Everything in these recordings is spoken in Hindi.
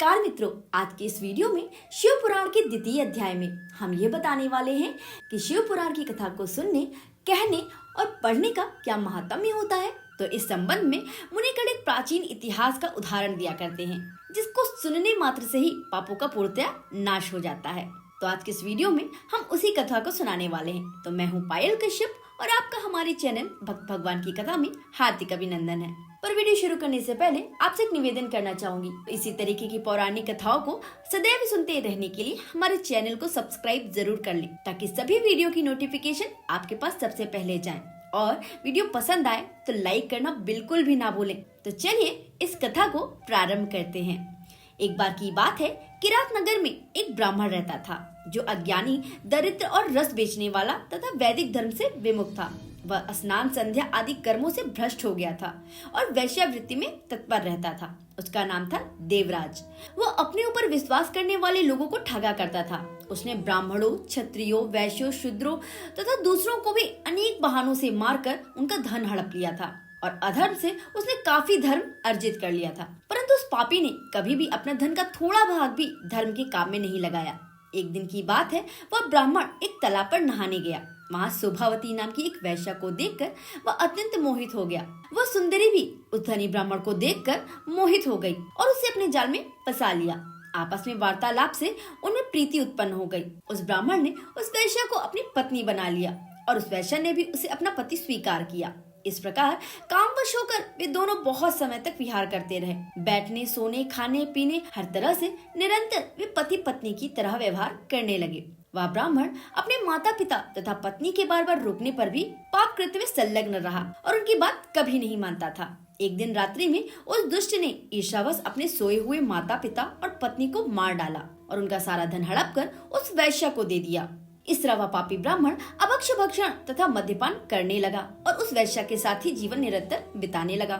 नमस्कार मित्रों, आज के इस वीडियो में शिव पुराण के द्वितीय अध्याय में हम ये बताने वाले हैं कि शिव पुराण की कथा को सुनने, कहने और पढ़ने का क्या महात्म्य होता है। तो इस संबंध में मुनिगण एक प्राचीन इतिहास का उदाहरण दिया करते हैं, जिसको सुनने मात्र से ही पापों का पूर्णतया नाश हो जाता है। तो आज के इस वीडियो में हम उसी कथा को सुनाने वाले हैं। तो मैं हूँ पायल कश्यप और आपका हमारे चैनल भक्त भगवान की कथा में हार्दिक अभिनंदन है। पर वीडियो शुरू करने से पहले आपसे एक निवेदन करना चाहूंगी, इसी तरीके की पौराणिक कथाओं को सदैव सुनते रहने के लिए हमारे चैनल को सब्सक्राइब जरूर कर लें, ताकि सभी वीडियो की नोटिफिकेशन आपके पास सबसे पहले जाए। और वीडियो पसंद आए तो लाइक करना बिल्कुल भी ना भूलें। तो चलिए इस कथा को प्रारंभ करते हैं। एक बार की बात है, किरात नगर में एक ब्राह्मण रहता था, जो अज्ञानी, दरिद्र और रस बेचने वाला तथा वैदिक धर्म से विमुख था। वह स्नान, संध्या आदि कर्मों से भ्रष्ट हो गया था और वैश्यावृत्ति में तत्पर रहता था। उसका नाम था देवराज। वह अपने ऊपर विश्वास करने वाले लोगों को ठगा करता था। उसने ब्राह्मणों, क्षत्रियों, वैश्यों, शूद्रों तथा दूसरों को भी अनेक बहानों से मारकर उनका धन हड़प लिया था और अधर्म से उसने काफी धर्म अर्जित कर लिया था। परंतु उस पापी ने कभी भी अपना धन का थोड़ा भाग भी धर्म के काम में नहीं लगाया। एक दिन की बात है, वह ब्राह्मण एक तालाब पर नहाने गया। वहाँ शोभावती नाम की एक वैश्या को देखकर वह अत्यंत मोहित हो गया। वह सुंदरी भी उस धनी ब्राह्मण को देखकर मोहित हो गई और उसे अपने जाल में फंसा लिया। आपस में वार्तालाप से उनमें प्रीति उत्पन्न हो गई। उस ब्राह्मण ने उस वैश्या को अपनी पत्नी बना लिया और उस वैश्या ने भी उसे अपना पति स्वीकार किया। इस प्रकार कामवश होकर वे दोनों बहुत समय तक विहार करते रहे। बैठने, सोने, खाने, पीने, हर तरह से निरंतर वे पति पत्नी की तरह व्यवहार करने लगे। वह ब्राह्मण अपने माता पिता तथा पत्नी के बार बार रोकने पर भी पाप कृत्य में संलग्न रहा और उनकी बात कभी नहीं मानता था। एक दिन रात्रि में उस दुष्ट ने ईर्ष्यावश अपने सोए हुए माता पिता और पत्नी को मार डाला और उनका सारा धन हड़प कर उस वैश्या को दे दिया। इस तरह वह पापी ब्राह्मण अभक्ष्य भक्षण तथा मद्यपान करने लगा और उस वैश्या के साथ ही जीवन निरंतर बिताने लगा।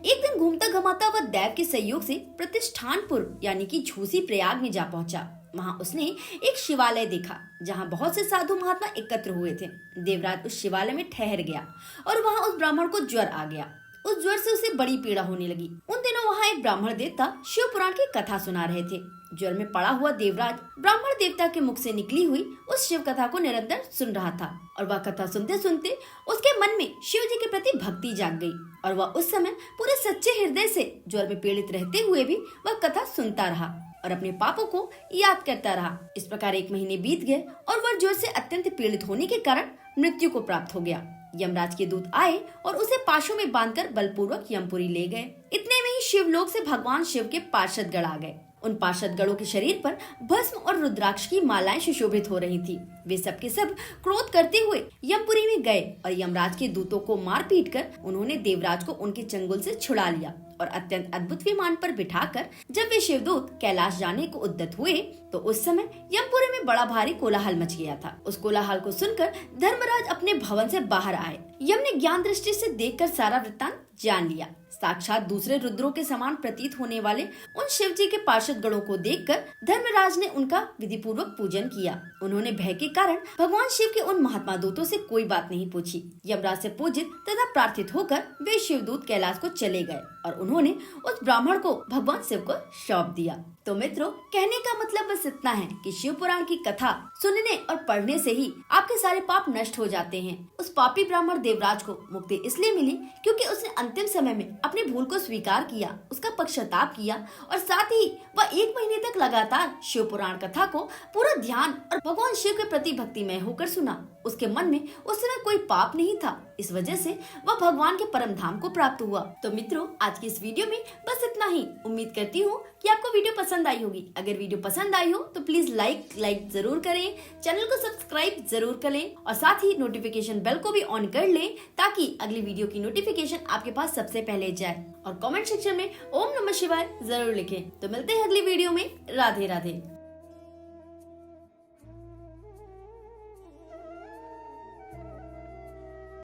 एक दिन घूमता घुमाता वह दैव के सहयोग से प्रतिष्ठानपुर यानी कि झूसी प्रयाग में जा पहुंचा। वहां उसने एक शिवालय देखा, जहां बहुत से साधु महात्मा एकत्र हुए थे। देवराज उस शिवालय में ठहर गया और वहां उस ब्राह्मण को ज्वर आ गया। उस ज्वर से उसे बड़ी पीड़ा होने लगी। उन दिनों वहां एक ब्राह्मण देवता शिव पुराण की कथा सुना रहे थे। ज्वर में पड़ा हुआ देवराज ब्राह्मण देवता के मुख से निकली हुई उस शिव कथा को निरंतर सुन रहा था और वह कथा सुनते सुनते उसके मन में शिव जी के प्रति भक्ति जाग गई और वह उस समय पूरे सच्चे हृदय से ज्वर में पीड़ित रहते हुए भी वह कथा सुनता रहा और अपने पापों को याद करता रहा। इस प्रकार 1 महीने बीत गए और वह ज्वर से अत्यंत पीड़ित होने के कारण मृत्यु को प्राप्त हो गया। यमराज के दूत आए और उसे पाशों में बांधकर बलपूर्वक यमपुरी ले गए। इतने में ही शिवलोक से भगवान शिव के पार्षद गण आ गए। उन पार्षद गणों के शरीर पर भस्म और रुद्राक्ष की मालाएं सुशोभित हो रही थी। वे सब के सब क्रोध करते हुए यमपुरी में गए और यमराज के दूतों को मार पीट कर उन्होंने देवराज को उनके चंगुल से छुड़ा लिया और अत्यंत अद्भुत विमान पर बिठाकर जब वे शिवदूत कैलाश जाने को उद्यत हुए तो उस समय यमपुरी में बड़ा भारी कोलाहल मच गया था। उस कोलाहल को सुनकर धर्मराज अपने भवन से बाहर आए। यम ने ज्ञान दृष्टि से देखकर सारा वृत्तांत जान लिया। साक्षात दूसरे रुद्रों के समान प्रतीत होने वाले उन शिव जी के पार्षद गणों को देखकर धर्मराज ने उनका विधि पूर्वक पूजन किया। उन्होंने भय के कारण भगवान शिव के उन महात्मा दूतों से कोई बात नहीं पूछी। यमराज से पूजित तथा प्रार्थित होकर वे शिवदूत कैलाश को चले गए और उन्होंने उस ब्राह्मण को भगवान शिव को सौंप दिया। तो मित्रों, कहने का मतलब बस इतना है कि शिव पुराण की कथा सुनने और पढ़ने से ही आपके सारे पाप नष्ट हो जाते हैं। उस पापी ब्राह्मण देवराज को मुक्ति इसलिए मिली क्योंकि उसने अंतिम समय में अपनी भूल को स्वीकार किया, उसका पश्चाताप किया और साथ ही वह 1 महीने तक लगातार शिव पुराण कथा को पूरा ध्यान और भगवान शिव के प्रति भक्तिमय होकर सुना। उसके मन में उस समय कोई पाप नहीं था, इस वजह से वह भगवान के परम धाम को प्राप्त हुआ। तो मित्रों, आज की इस वीडियो में बस इतना ही। उम्मीद करती हूँ कि आपको वीडियो पसंद आई होगी। अगर वीडियो पसंद आई हो तो प्लीज लाइक जरूर करें, चैनल को सब्सक्राइब जरूर करें और साथ ही नोटिफिकेशन बेल को भी ऑन कर लें, ताकि अगली वीडियो की नोटिफिकेशन आपके पास सबसे पहले जाए। और कमेंट सेक्शन में ओम नमः शिवाय जरूर लिखें। तो मिलते हैं अगली वीडियो में। राधे राधे।